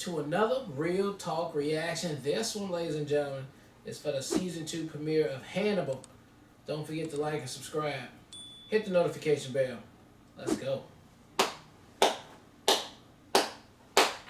to another Real Talk reaction. This one, ladies and gentlemen, is for the Season 2 premiere of Hannibal. Don't forget to like and subscribe. Hit the notification bell. Let's go.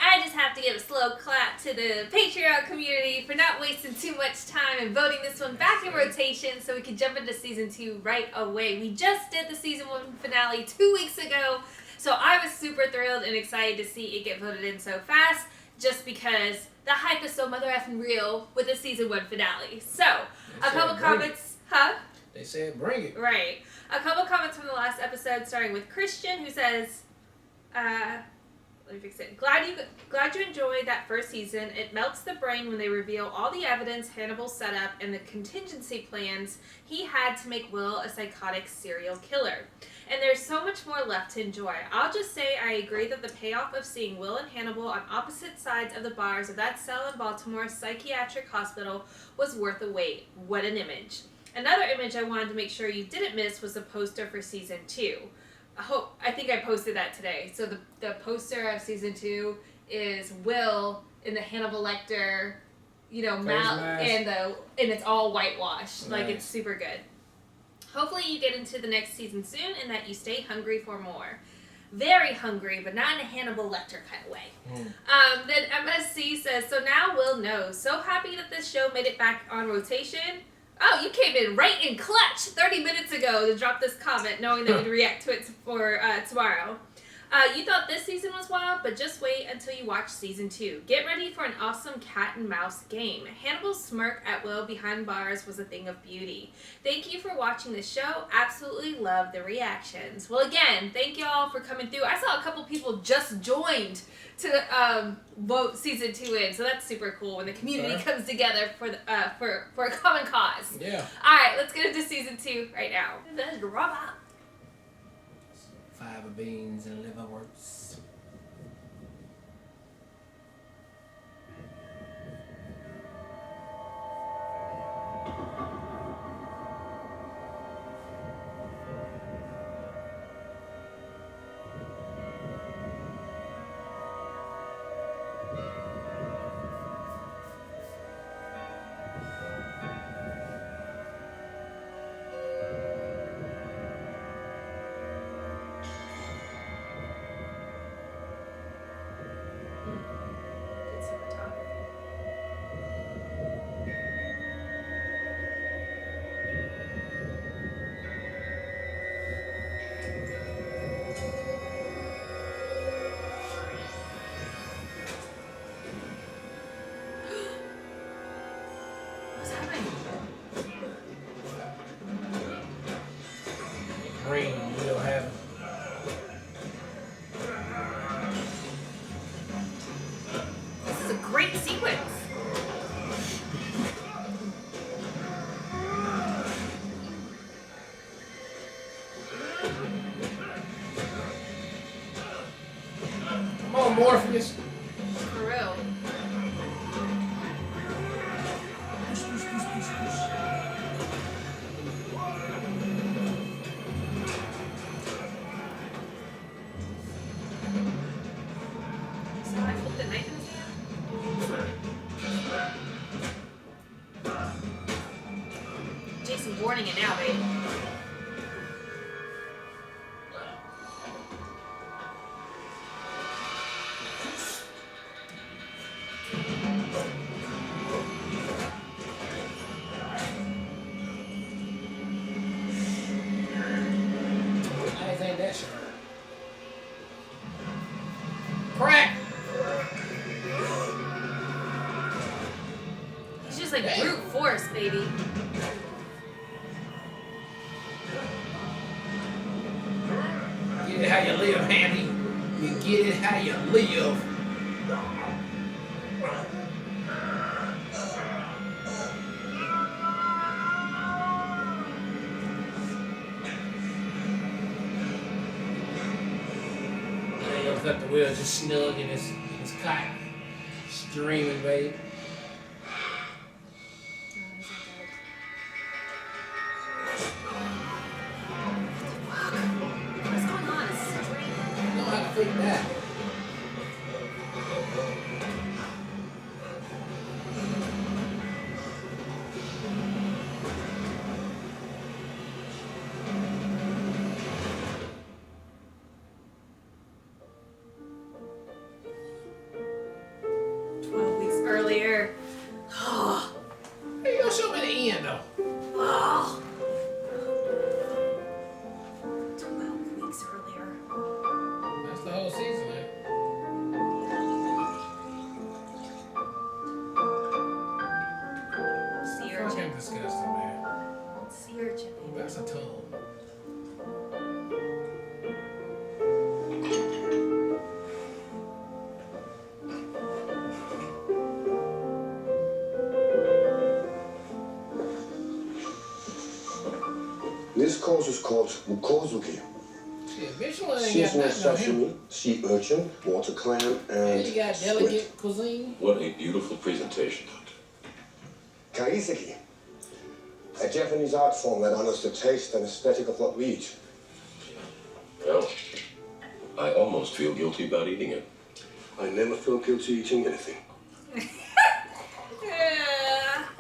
I just have to give a slow clap to the Patreon community for not wasting too much time and voting this one back in rotation so we can jump into Season 2 right away. We just did the Season 1 finale 2 weeks ago, so I was super thrilled and excited to see it get voted in so fast just because the hype is so mother effing real with the Season 1 finale. So, a couple comments, They said bring it. Right. A couple comments from the last episode, starting with Christian, who says, let me fix it. Glad you enjoyed that first season. It melts the brain when they reveal all the evidence Hannibal set up and the contingency plans he had to make Will a psychotic serial killer. And there's so much more left to enjoy. I'll just say I agree that the payoff of seeing Will and Hannibal on opposite sides of the bars of that cell in Baltimore's psychiatric hospital was worth the wait. What an image. Another image I wanted to make sure you didn't miss was the poster for Season 2. I think I posted that today. So the poster of Season 2 is Will in the Hannibal Lecter, mount, and it's all whitewashed. Nice. Like, it's super good. Hopefully you get into the next season soon and that you stay hungry for more. Very hungry, but not in a Hannibal Lecter kind of way. Then MSC says, so now Will knows. So happy that this show made it back on rotation. Oh, you came in right in clutch 30 minutes ago to drop this comment, knowing that we'd react to it for tomorrow. You thought this season was wild, but just wait until you watch Season 2. Get ready for an awesome cat and mouse game. Hannibal's smirk at Will behind bars was a thing of beauty. Thank you for watching the show. Absolutely love the reactions. Well, again, thank y'all for coming through. I saw a couple people just joined to vote Season 2 in, so that's super cool when the community comes together for a common cause. Yeah. All right, let's get into Season 2 right now. Let's drop out. Fiber beans and liverwursts. Green, we don't have it. This is a great sequence. Come on, Morpheus. For real. Jason's warning it now, baby. I ain't that shit. Crack! It's just like brute force, baby. Get it how you live, Handy. You get it how you live. He's got the wheel just snug in his cot. Streaming, babe. What's going on? It's Know how to fake that. This course is called Mukozuki. Yeah, Michelin ain't got Seasonal nothing on him. sashimi, sea urchin, water clam, And and you got squid. delicate cuisine. What a beautiful presentation, Doctor. Kaiseki, a Japanese art form that honors the taste and aesthetic of what we eat. Well, I almost feel guilty about eating it. I never feel guilty eating anything.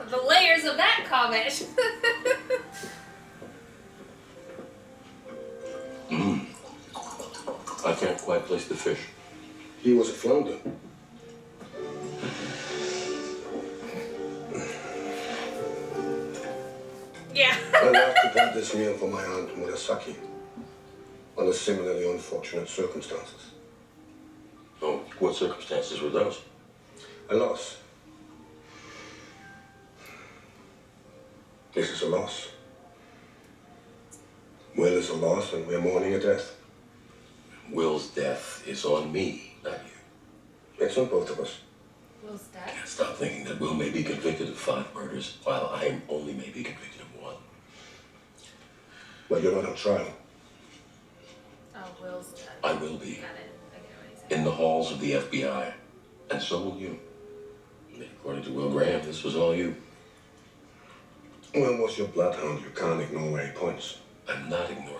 The layers of that comment. I can't quite place the fish. He was a flounder. Yeah. I left to prepare this meal for my aunt Murasaki under similarly unfortunate circumstances. Oh, what circumstances were those? A loss. This is a loss. Will is a loss, and we're mourning a death. Will's death is on me, not you. It's on both of us. Will's dead. Can't stop thinking that Will may be convicted of 5 murders, while I only may be convicted of 1. But you're not on trial. Oh, Will's dead. I will be. Got it. I get what he said. In the halls of the FBI. And so will you. According to Will Graham, this was all you. Well, what's your bloodhound? You can't ignore where he points. I'm not ignoring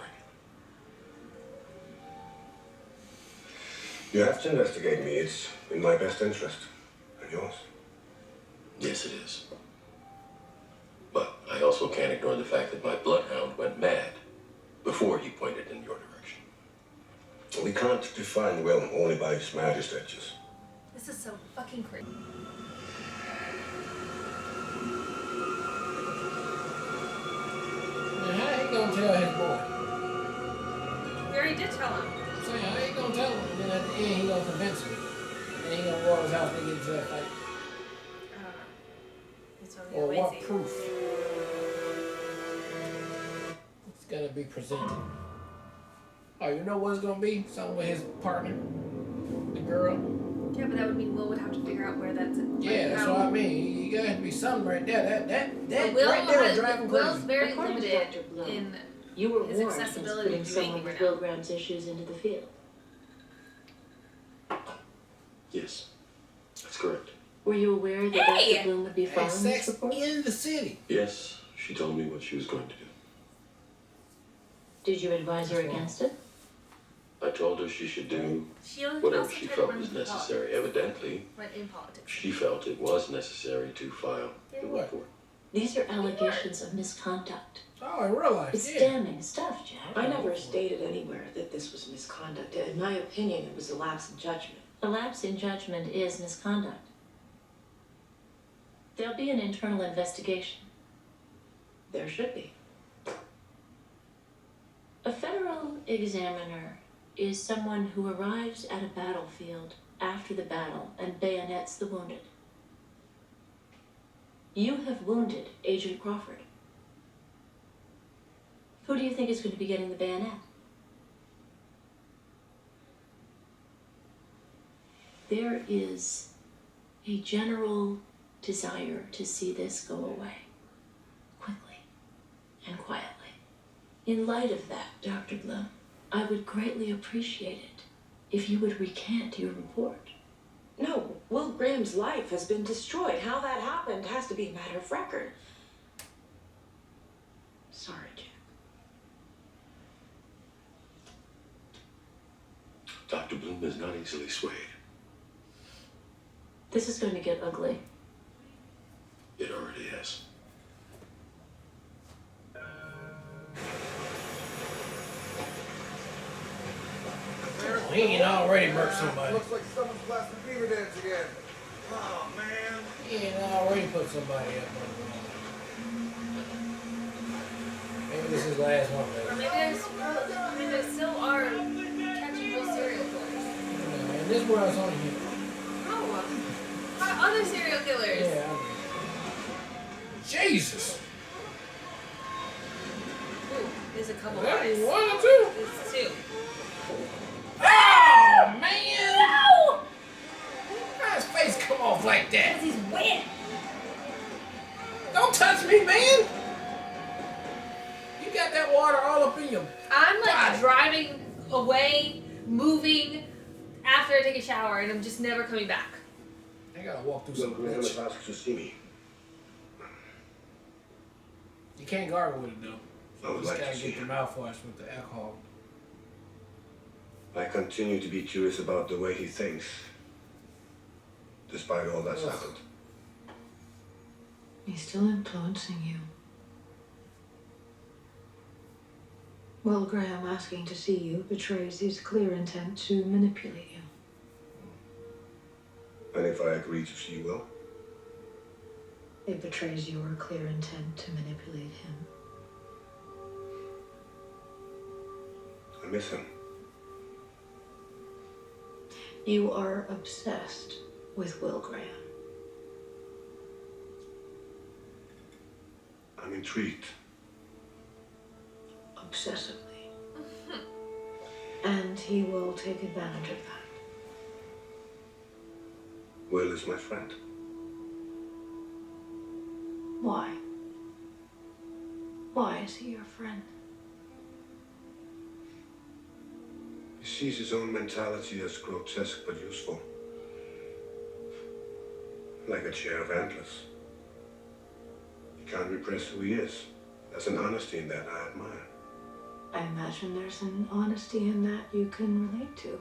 it. You have to investigate me. It's in my best interest. And yours. Yes, it is. But I also can't ignore the fact that my bloodhound went mad before he pointed in your direction. We can't define Will only by his mad gestures. This is so fucking crazy. Now, how he gonna tell his boy? We already did tell him. So how he gonna tell him? And then at the end, he gonna convince him. And he gonna roll his house and get into that fight. It's really Or what lazy. proof it's gonna be presented? Oh, you know what it's gonna be? Something with his partner, the girl. Yeah, but that would mean Will would have to figure out where that's. Yeah, that's what I mean. You gotta be something right there. That Will right there has, driving Will's crazy. very According to limited Dr. Bloom, in You were his warned against accessibility putting to someone anything with right now. Will Graham's issues into the field. Yes, that's correct. Were you aware that Hey! Dr. Bloom would be Hey, following sex this report? in the city. Yes, she told me what she was going to do. Did you advise her against it? I told her she should do She also whatever tried she to felt run was for necessary. politics. Evidently, Went in politics. she felt it was necessary to file the What? report. These are allegations of misconduct. Oh, in real life, It's yeah. damning stuff, Jack. I never stated anywhere that this was misconduct. In my opinion, it was a lapse in judgment. A lapse in judgment is misconduct. There'll be an internal investigation. There should be. A federal examiner is someone who arrives at a battlefield after the battle and bayonets the wounded. You have wounded Agent Crawford. Who do you think is going to be getting the bayonet? There is a general desire to see this go away, quickly and quietly. In light of that, Dr. Bloom, I would greatly appreciate it if you would recant your report. No, Will Graham's life has been destroyed. How that happened has to be a matter of record. Sorry, Jack. Dr. Bloom is not easily swayed. This is going to get ugly. It already has. He ain't already murked somebody. Looks like someone's blasting beaver dance again. Oh, man. He ain't already put somebody up on the wall. Maybe this is his last one, Or baby. maybe there still are catching real serial killers. And this world's only here. No. Other serial killers. Yeah, I mean. Jesus. Ooh, there's a couple That eyes. one or two? There's two. Oh, man! No! How's his face come off like that? Because he's wet. Don't touch me, man! You got that water all up in you. I'm like God. driving away, moving after I take a shower, and I'm just never coming back. I gotta walk through Will some Graham bitch. has asked to see me. You can't gargle with it though. I would You just like to gotta see get your him. mouthwash with the alcohol. I continue to be curious about the way he thinks, despite all that's Ugh. happened. He's still influencing you. Will Graham asking to see you betrays his clear intent to manipulate you. And if I agree to see Will, It betrays your clear intent to manipulate him. I miss him. You are obsessed with Will Graham. I'm intrigued. Obsessively. And he will take advantage of that. Will is my friend. Why? Why is he your friend? He sees his own mentality as grotesque but useful. Like a chair of antlers. He can't repress who he is. There's an honesty in that I admire. I imagine there's an honesty in that you can relate to.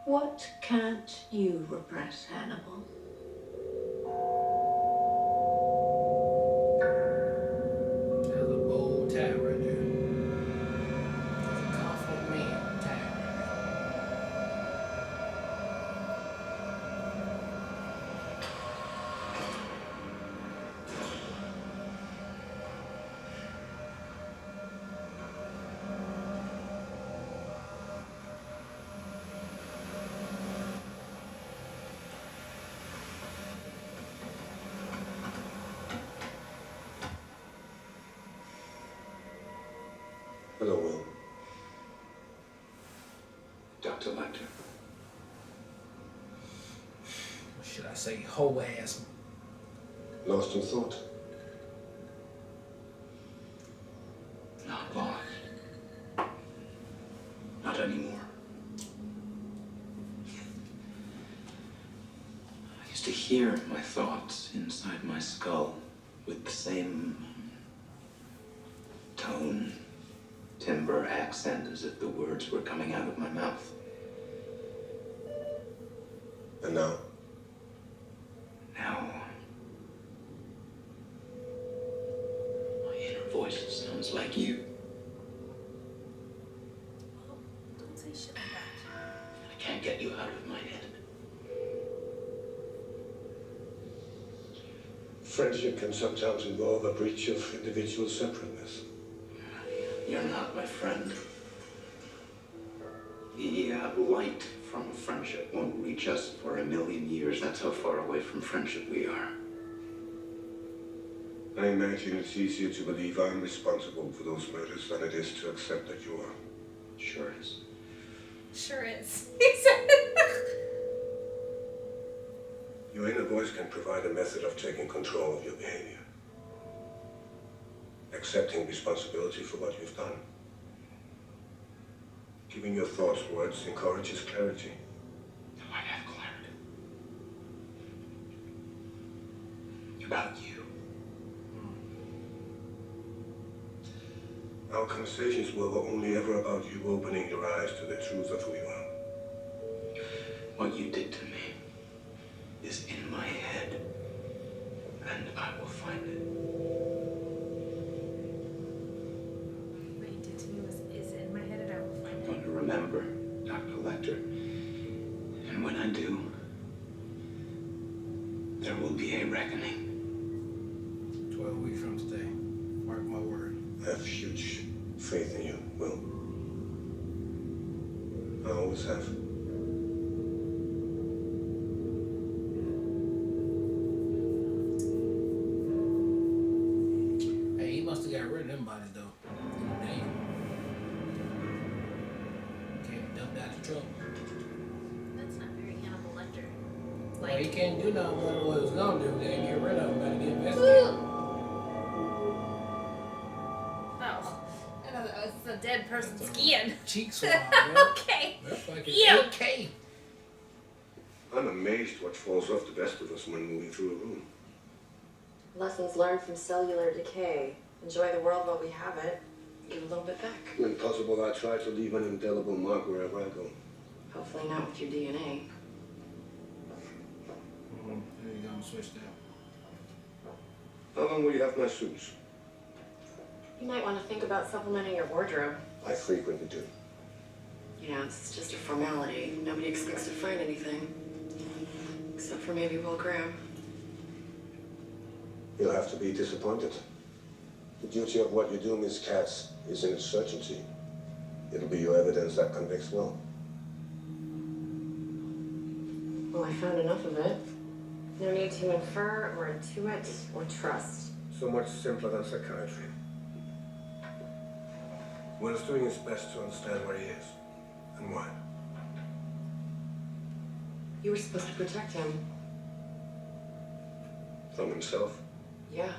What can't you repress, Hannibal? That was a bold tag right there. That's a confident man tag right Hello, Will. Dr. Lecter. Or should I say whole ass? Lost in thought? Not lost. Not anymore. I used to hear my thoughts inside my skull with the same tone, timbre, accent as if the words were coming out of my mouth. And now? Now, my inner voice sounds like you. Well, don't say shit like that. I can't get you out of my head. Friendship can sometimes involve a breach of individual separateness. You're not my friend. The light from friendship won't reach us for 1,000,000 years. That's how far away from friendship we are. I imagine it's easier to believe I'm responsible for those murders than it is to accept that you are. Sure is. Sure is. He said. Your inner voice can provide a method of taking control of your behavior. Accepting responsibility for what you've done. Giving your thoughts words encourages clarity. I have clarity. About you. Our conversations were only ever about you opening your eyes to the truth of who you are. What you did to me is in my head, and I will find it. What you did to me is in my head, and I will find I'm it. going to remember, Dr. Lecter. And when I do, there will be a reckoning. 12 weeks from today. Mark my word. I have huge faith in you, Will. I always have. Hey, he must have got rid of them bodies though. Damn. Can't dump out the truck. That's not very Hannibal Lecter. Well, he can't do nothing more than what he was gonna do. They get rid of him. Better get investigated. a dead person's skin. Cheek swab, man. Okay. That's fucking Ew. 8K. I'm amazed what falls off the best of us when moving through a room. Lessons learned from cellular decay. Enjoy the world while we have it. Give a little bit back. When possible, I try to leave an indelible mark wherever I go. Hopefully not with your DNA. There you go, I'm switched out. How long will you have my suits? You might want to think about supplementing your wardrobe. I frequently do. You know, it's just a formality. Nobody expects to find anything. Except for maybe Will Graham. You'll have to be disappointed. The duty of what you do, Miss Katz, is in its certainty. It'll be your evidence that convicts Will. Well, I found enough of it. No need to infer or intuit or trust. So much simpler than psychiatry. Will is doing his best to understand where he is and why. You were supposed to protect him. From himself. Yeah.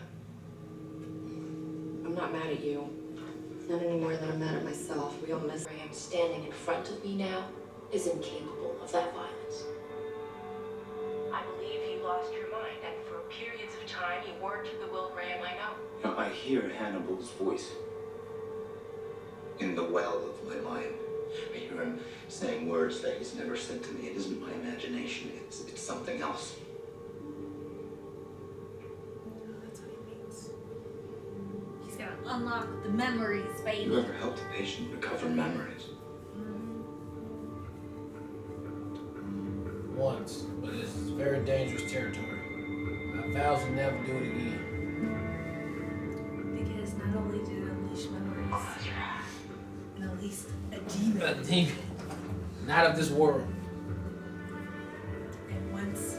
I'm not mad at you. Not any more than I'm mad at myself. We all miss Graham standing in front of me now is incapable of that violence. I believe you lost your mind, and for periods of time you weren't the Will Graham I know. Now, I hear Hannibal's voice in the well of my mind. I hear him saying words that he's never said to me. It isn't my imagination, it's something else. That's what he means. He's got to unlock the memories, baby. You ever helped a patient recover memories? Once, but it's very dangerous territory. I vow to never do it again. Because not only did it unleash memories, it unleashed a demon. A demon. Not of this world. And once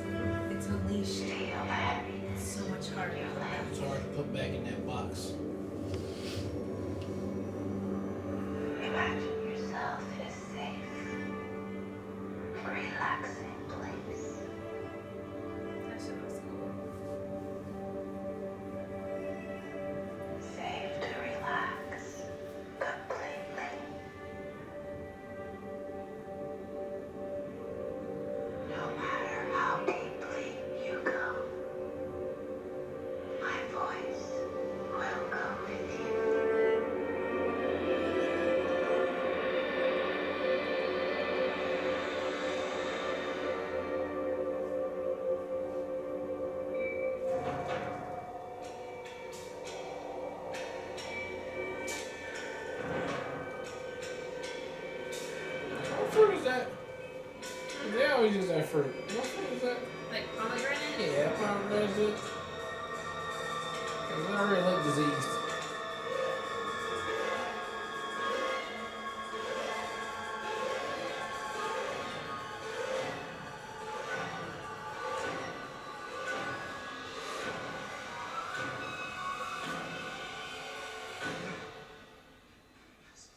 it's unleashed, it's so much harder to put back. It's hard to put back in that box. Imagine yourself in a safe, relaxing place. That shit was cool. Safe to relax completely. No matter how deeply you go, my voice will go with you. What fruit is that? They always use that fruit. What fruit is that? Like pomegranate? Yeah, pomegranate is it. Cause I already look diseased.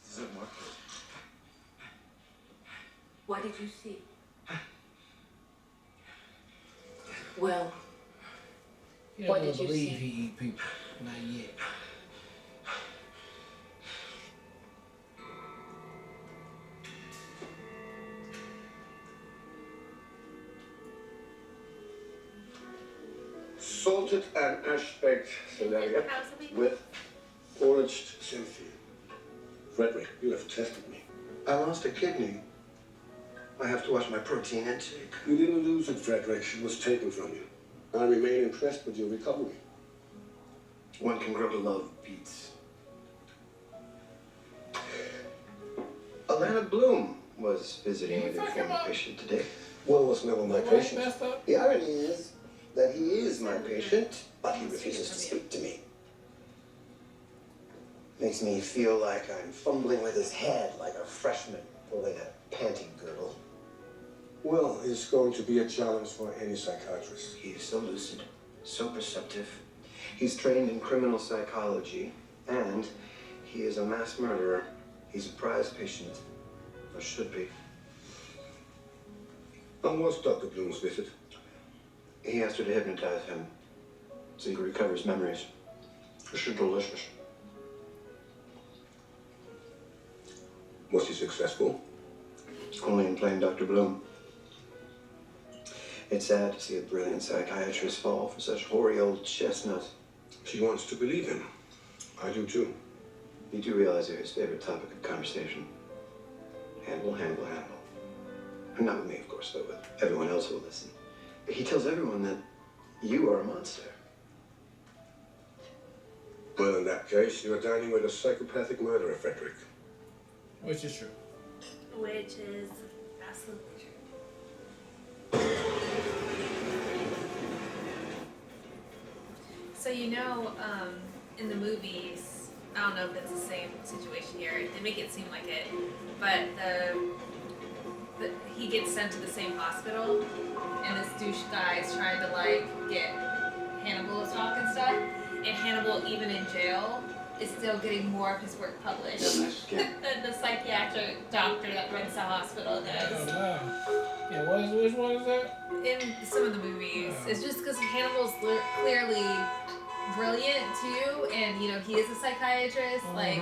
Does it work? What did you see? Well, You What don't did you believe see? he eat people. Not yet. Salted and ash-baked celeriac How's the baby? with foraged synthia. Frederick, you have tested me. I lost a kidney. I have to watch my protein intake. You didn't lose it, Frederick. It was taken from you. I remain impressed with your recovery. One can grow to love beets. Alana Bloom was visiting with your Fuck him former up. patient today. Will was never my The way he patient. messed up. The irony is that he is my patient, but he refuses to speak to me. Makes me feel like I'm fumbling with his head like a freshman pulling a panty girdle. Will is going to be a challenge for any psychiatrist. He is so lucid, so perceptive. He's trained in criminal psychology, and he is a mass murderer. He's a prize patient, or should be. How was Dr. Bloom's visit? He asked her to hypnotize him so he recovers memories. She's delicious. Was he successful? Only in playing Dr. Bloom. It's sad to see a brilliant psychiatrist fall for such hoary old chestnut. She wants to believe him. I do too. You do realize you're his favorite topic of conversation. Hannibal, Hannibal, Hannibal. And not with me, of course, but with everyone else who will listen. He tells everyone that you are a monster. Well, in that case, you're dining with a psychopathic murderer, Frederick. Which is true. Which is absolutely true. So in the movies, I don't know if it's the same situation here. They make it seem like it, but he gets sent to the same hospital, and this douche guy is trying to like get Hannibal to talk and stuff. And Hannibal, even in jail, is still getting more of his work published than the psychiatric doctor that runs the hospital does. Oh, wow. Yeah, which one is that? In some of the movies, it's just because Hannibal's clearly brilliant too, and he is a psychiatrist. Like,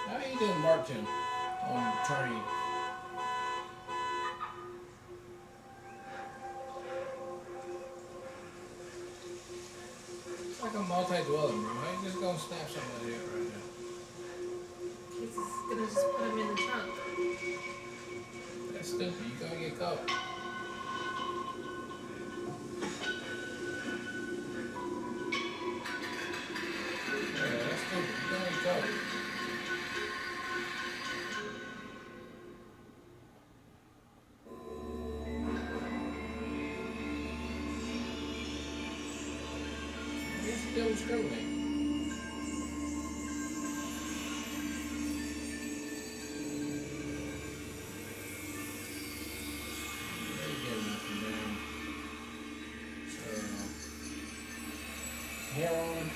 how he didn't mark him on the train? It's like a multi-dwelling room. How you just gonna snap somebody up right now? he's gonna just put him in the trunk. That's stupid. You gonna get caught. Yeah, that's stupid. You gonna get caught. I guess he don't discriminate. Heroin.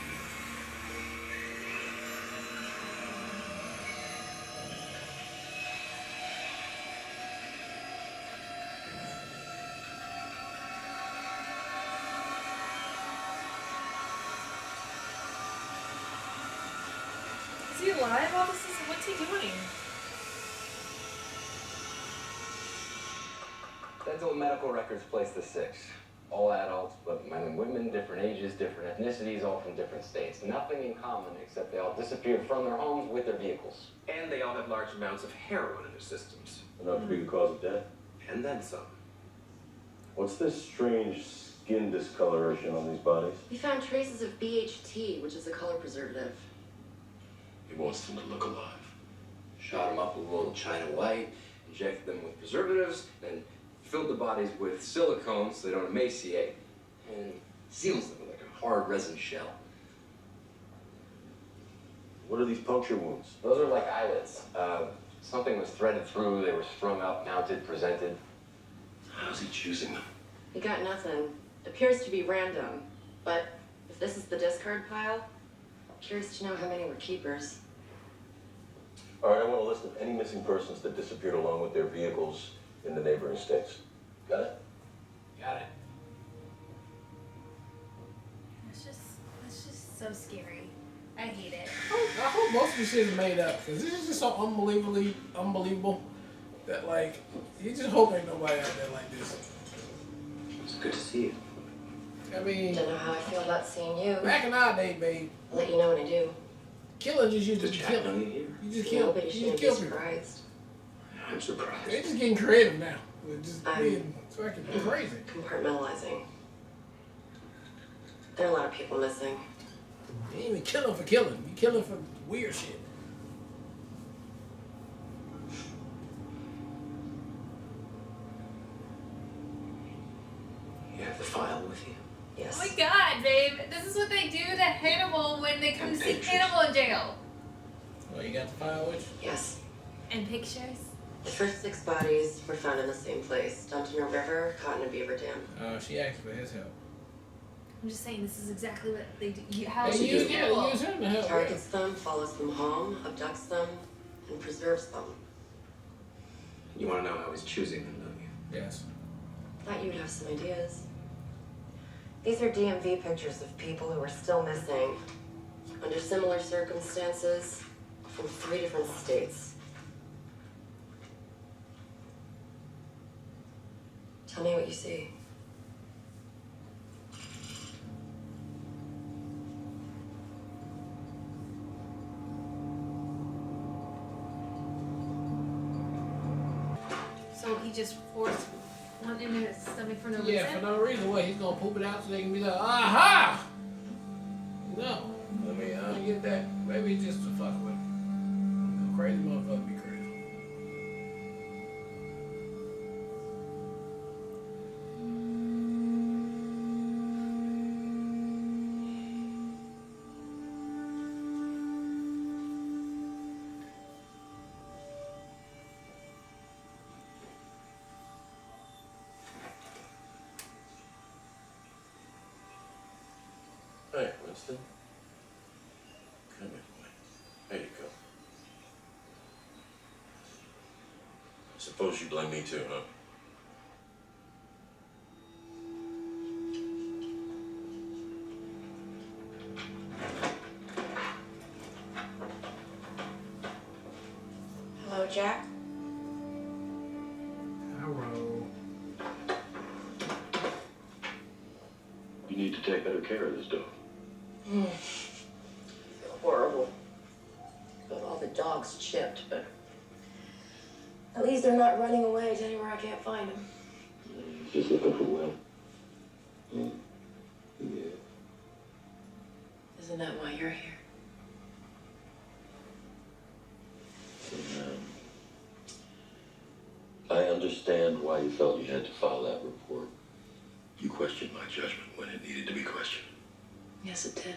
Is he alive? All this is what's he doing? Dental and medical records place the 6. All adults, but men and women, different ages, different ethnicities, all from different states. Nothing in common except they all disappeared from their homes with their vehicles. And they all have large amounts of heroin in their systems. Enough to be the cause of death. And then some. What's this strange skin discoloration on these bodies? We found traces of BHT, which is a color preservative. He wants them to look alive. Shot them up with a little China white, injected them with preservatives, then filled the bodies with silicone so they don't emaciate, and seals them with like a hard resin shell. What are these puncture wounds? Those are like eyelets. Something was threaded through, they were strung up, mounted, presented. How's he choosing them? We got nothing. Appears to be random, but if this is the discard pile, curious to know how many were keepers. All right, I want a list of any missing persons that disappeared along with their vehicles in the neighboring states. Got it? Got it. It's just so scary. I hate it. I hope most of this shit is made up, because this is just so unbelievable that, like, you just hope ain't nobody out there like this. It's good to see you. I mean, Don't know how I feel about seeing you. back in our day, babe, I'll let you know when I do. killing just used to Did be Jack know killing. you here? You just No, kill, but you you shouldn't just be kill people. surprised. I'm surprised. They're just getting creative now. They're just I'm- being fucking crazy. Compartmentalizing. There are a lot of people missing. You ain't even killing for killing. You killing for weird shit. You have the file with you? Yes. Oh my god, babe. This is what they do to Hannibal when they come to And see pictures. Hannibal in jail. Well, you got the file with you? Yes. And pictures. The first 6 bodies were found in the same place, dumped in a river, caught in a beaver dam. She asked for his help. I'm just saying this is exactly what they do. How They she use, do yeah, Hannibal. they use him to help. Targets them, follows them home, abducts them, and preserves them. You want to know how he's choosing them, don't you? Yes. Thought you'd have some ideas. These are DMV pictures of people who are still missing. under similar circumstances, from 3 different states. Tell me what you see. So he just forced one into his stomach for no reason? Yeah, for no reason. What, he's gonna poop it out so they can be like, aha! No. I mean, I don't get that. Maybe it's just to fuck with him. A crazy motherfucker be crazy. Hey, Winston. Come here, boy. There you go. Suppose you blame me too, huh? Hello, Jack? Hello. You need to take better care of this dog. Horrible. Got all the dogs chipped, but at least they're not running away to anywhere I can't find them. Just looking for Will. Yeah. Isn't that why you're here? I understand why you felt you had to file that report. You questioned my judgment when it needed to be questioned. Yes, it did.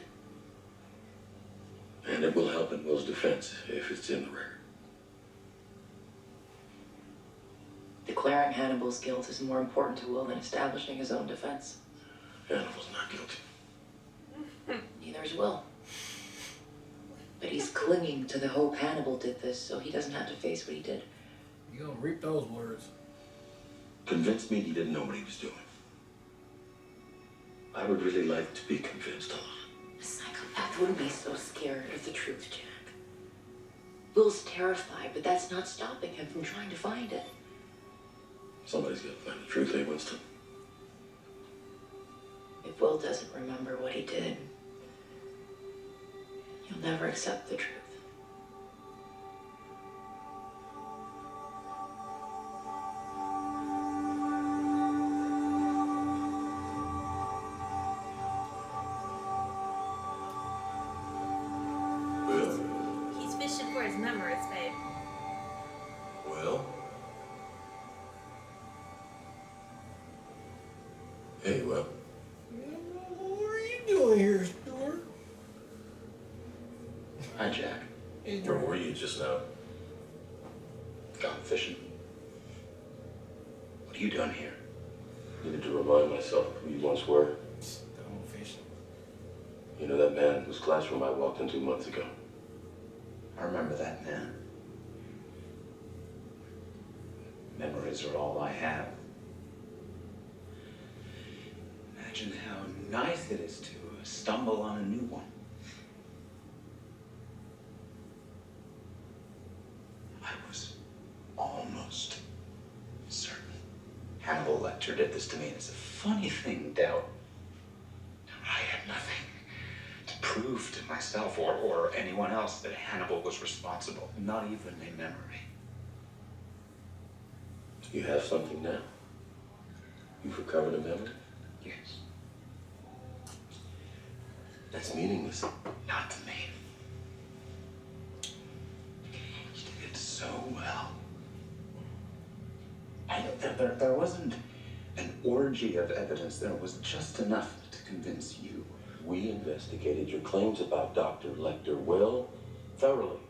And it will help in Will's defense if it's in the record. Declaring Hannibal's guilt is more important to Will than establishing his own defense. Hannibal's not guilty. Neither is Will. But he's clinging to the hope Hannibal did this so he doesn't have to face what he did. You gonna reap those words. Convinced me he didn't know what he was doing. I would really like to be convinced, Alana. A psychopath wouldn't be so scared of the truth, Jack. Will's terrified, but that's not stopping him from trying to find it. Somebody's got to find the truth, eh, Winston? If Will doesn't remember what he did, he'll never accept the truth. He's fishing for his memories, babe. Well? Hey, Will. What are you doing here, Stuart? Hi, Jack. Where were you just now? Gone fishing. What are you doing here? Needed to remind myself who you once were. Going fishing. You know that man whose classroom I walked into months ago? I remember that man. Memories are all I have. Imagine how nice it is to stumble on a new one. I was almost certain Hannibal Lecter did this to me. And it's a funny thing, Doubt. I had nothing to prove to myself or anyone else that Hannibal was responsible. Not even a memory. You have something now? You've recovered a memory? Yes. That's meaningless. Not to me. You did it so well. And there wasn't an orgy of evidence. There was just enough to convince you. We investigated your claims about Dr. Lecter well, thoroughly.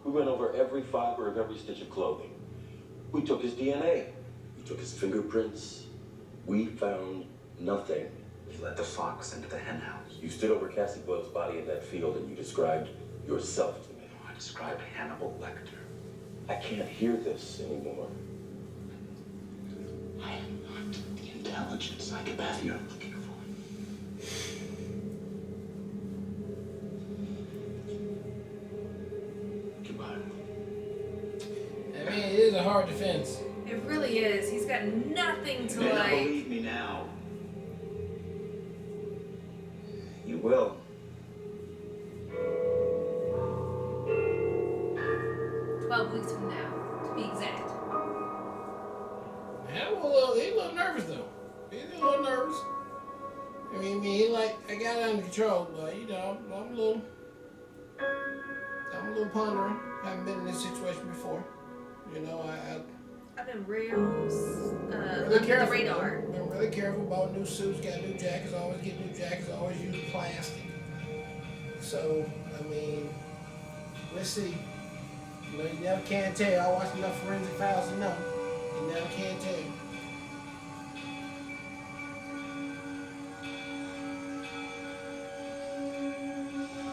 We went over every fiber of every stitch of clothing. We took his DNA. We took his fingerprints. We found nothing. You let the fox into the hen house. You stood over Cassie Boyle's body in that field and you described yourself to me. I described Hannibal Lecter. I can't hear this anymore. I am not the intelligent psychopath you're looking for. a hard defense. It really is. He's got nothing to You may not like. believe me now. You will. 12 weeks from now, to be exact. Hannibal, he's a little nervous though. He's a little nervous. I mean, he like, I got it under control, but you know, I'm a little pondering. Haven't been in this situation before. You know, I've been real really under the careful. radar. Been really careful about new suits. Got new jackets. Always get new jackets. Always use plastic. So I mean, let's see. You know, you never can tell. I watched enough Forensic Files to know. You never can tell.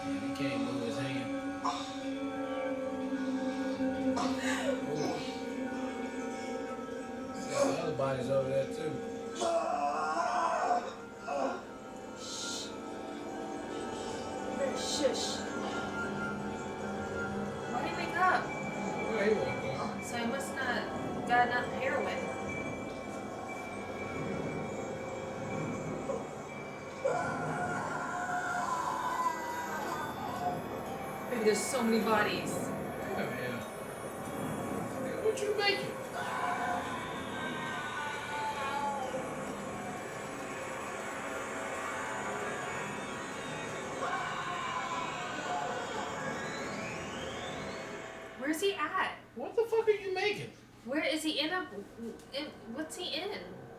And he can't move his hand. Ooh. The other body's over there too. Shush. Why did he wake up? Where he woke up. So he must not got enough heroin. Maybe there's so many bodies. Oh yeah. What you making? Where's he at? What the fuck are you making? Where is he in? What's he in?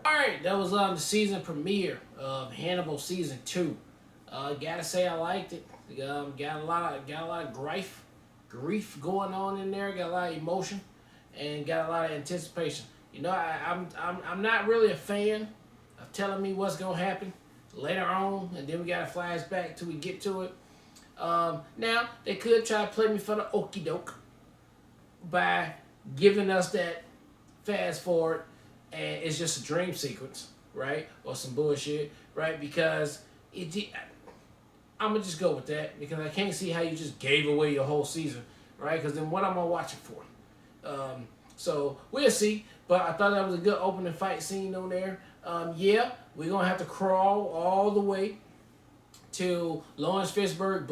Alright, that was the season premiere of Hannibal season 2. Gotta say I liked it. Got a lot of grief going on in there. Got a lot of emotion, and got a lot of anticipation. You know, I'm not really a fan of telling me what's gonna happen later on, and then we got a flashback till we get to it. Now they could try to play me for the okie doke by giving us that fast forward and it's just a dream sequence, right? Or some bullshit, right? Because I'm gonna just go with that because I can't see how you just gave away your whole season, right? Because then what am I watching for? So we'll see. But I thought that was a good opening fight scene on there. Yeah, we're gonna have to crawl all the way to Lawrence Fishburne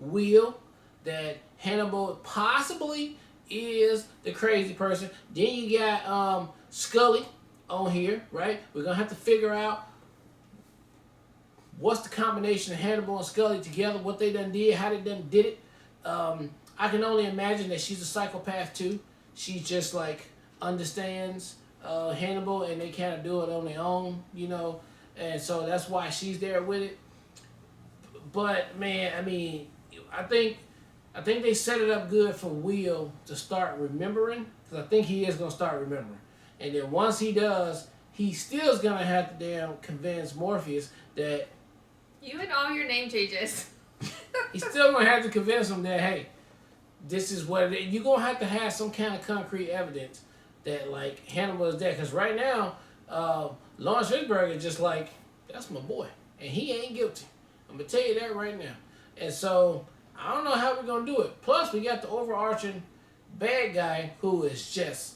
will that Hannibal possibly is the crazy person. Then you got Scully on here, right? We're gonna have to figure out what's the combination of Hannibal and Scully together, what they done did, how they done did it. I can only imagine that she's a psychopath too. She just like understands Hannibal and they kind of do it on their own, you know, and so that's why she's there with it. But man, I mean, I think they set it up good for Will to start remembering, because I think he is gonna start remembering, and then once he does, he still is gonna have to damn convince Morpheus that You and all your name changes. he's still gonna have to convince him that hey, this is what it is. You're gonna have to have some kind of concrete evidence that like Hannibal is dead, because right now, Lawrence Fishburne is just like, that's my boy, and he ain't guilty. I'm gonna tell you that right now. And so I don't know how we're gonna do it. Plus, we got the overarching bad guy who is just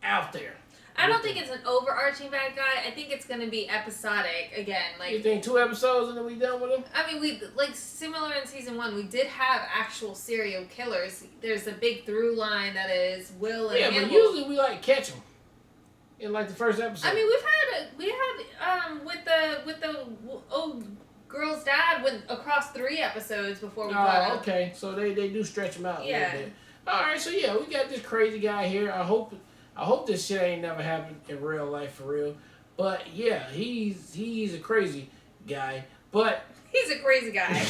out there. I don't think it's an overarching bad guy. I think it's going to be episodic again. Like, You think 2 episodes and then we done with him? I mean, we like similar in season 1. We did have actual serial killers. There's a big through line that is Will and Yeah, Hannibal. but usually we like catch them in like the first episode. I mean, we had with the old girl's dad went across 3 episodes before we got him. Okay, so they do stretch him out a Yeah. little bit. All right, so yeah, we got this crazy guy here. I hope this shit ain't never happened in real life for real. But yeah, he's a crazy guy. But He's a crazy guy.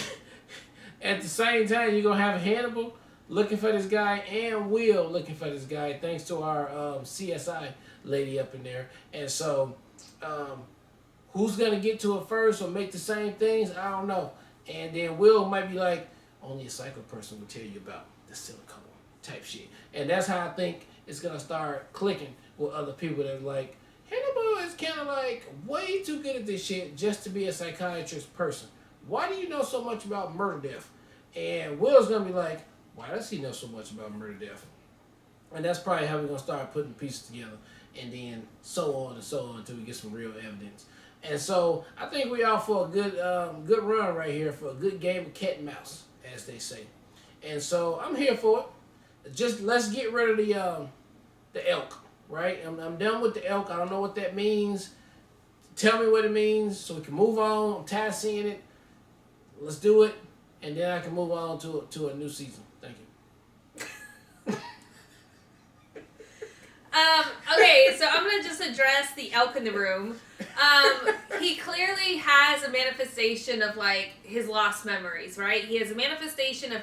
at the same time, you're gonna have Hannibal looking for this guy and Will looking for this guy, thanks to our CSI lady up in there. And so, who's gonna get to it first or make the same things? I don't know. And then Will might be like, only a psycho person will tell you about the silicone type shit. And that's how I think it's gonna start clicking with other people that are like, Hannibal is kind of like way too good at this shit just to be a psychiatrist person. Why do you know so much about murder death? And Will's gonna be like, why does he know so much about murder death? And that's probably how we're going to start putting pieces together. And then so on and so on until we get some real evidence. And so I think we are for a good run right here, for a good game of cat and mouse, as they say. And so I'm here for it. Just let's get rid of the elk, right? I'm done with the elk. I don't know what that means. Tell me what it means so we can move on. I'm tired of seeing it. Let's do it. And then I can move on to a new season. Thank you. Okay, so I'm gonna just address the elk in the room. He clearly has a manifestation of like his lost memories, right? He has a manifestation of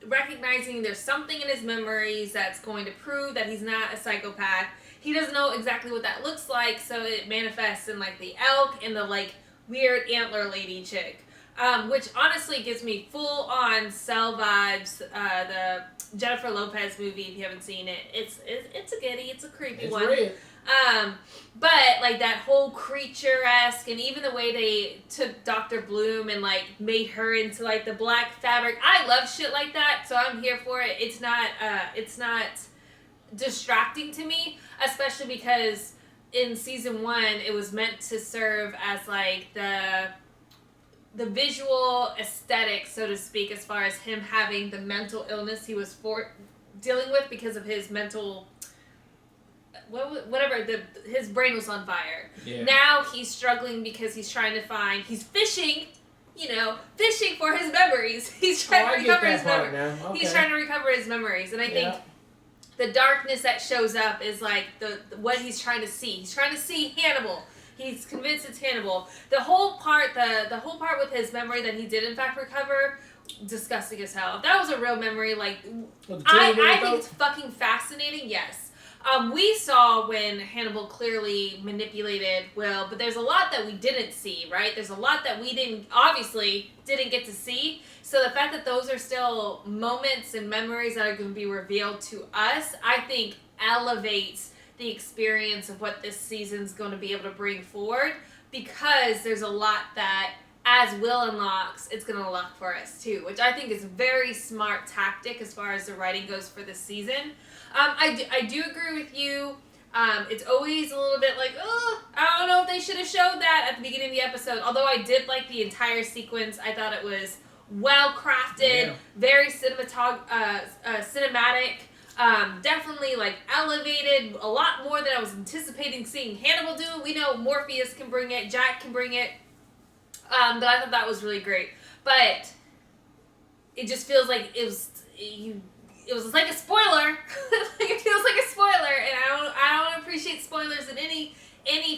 recognizing there's something in his memories that's going to prove that he's not a psychopath. He doesn't know exactly what that looks like, so it manifests in like the elk and the like weird antler lady chick. Which honestly gives me full on Cell vibes. The Jennifer Lopez movie, if you haven't seen it, it's a goodie. It's a creepy one. Red. But like that whole creature-esque, and even the way they took Dr. Bloom and like made her into like the black fabric. I love shit like that, so I'm here for it. It's not distracting to me, especially because in season 1 it was meant to serve as like the visual aesthetic, so to speak, as far as him having the mental illness he was dealing with because of his mental, his brain was on fire. Yeah. Now he's struggling because he's fishing for his memories. He's trying to recover his memories. Okay. He's trying to recover his memories, and I think the darkness that shows up is like the what he's trying to see. He's trying to see Hannibal. He's convinced it's Hannibal. The whole part with his memory that he did in fact recover, disgusting as hell. If that was a real memory, like I think it's fucking fascinating. Yes. We saw when Hannibal clearly manipulated Will, but there's a lot that we didn't see, right? There's a lot that we obviously didn't get to see. So the fact that those are still moments and memories that are going to be revealed to us, I think elevates the experience of what this season's going to be able to bring forward, because there's a lot that, as Will unlocks, it's going to unlock for us too, which I think is a very smart tactic as far as the writing goes for this season. I do agree with you. It's always a little bit like, I don't know if they should have showed that at the beginning of the episode, although I did like the entire sequence. I thought it was well crafted, very cinematic. Definitely like elevated a lot more than I was anticipating seeing Hannibal do. We know Morpheus can bring it, Jack can bring it, but I thought that was really great. But it just feels like it was like a spoiler. Like it feels like a spoiler, and I don't appreciate spoilers in any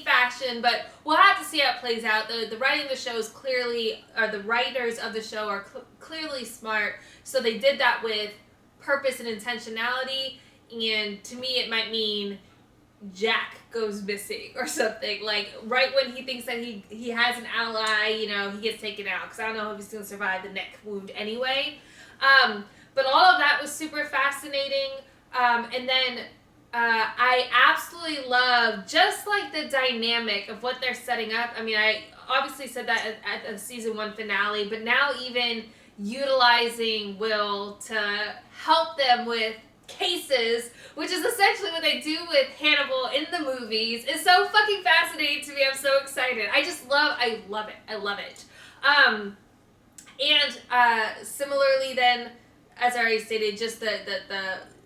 fashion. But we'll have to see how it plays out. The writing of the show is clearly, or the writers of the show are clearly smart. So they did that with purpose and intentionality, and to me it might mean Jack goes missing or something, like right when he thinks that he has an ally, he gets taken out, because I don't know if he's going to survive the neck wound anyway. But all of that was super fascinating, and then I absolutely love just like the dynamic of what they're setting up. I mean, I obviously said that at the season 1 finale, but now even utilizing Will to help them with cases, which is essentially what they do with Hannibal in the movies, is so fucking fascinating to me. I'm so excited. I love it. And similarly then, as I already stated, just the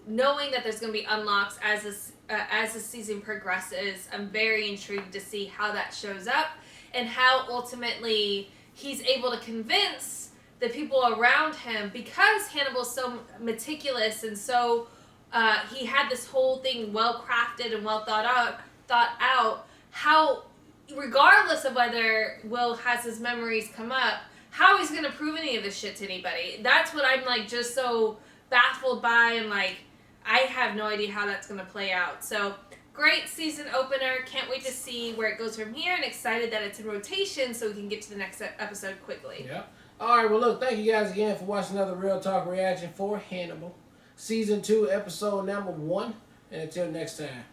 knowing that there's going to be unlocks as the season progresses. I'm very intrigued to see how that shows up and how ultimately he's able to convince the people around him, because Hannibal's so meticulous and so he had this whole thing well crafted and well thought out, how regardless of whether Will has his memories come up, how he's gonna prove any of this shit to anybody. That's what I'm like just so baffled by, and like I have no idea how that's gonna play out. So great season opener. Can't wait to see where it goes from here, and excited that it's in rotation so we can get to the next episode quickly. Yeah. All right, well, look, thank you guys again for watching another Real Talk reaction for Hannibal. Season 2, episode number 1. And until next time.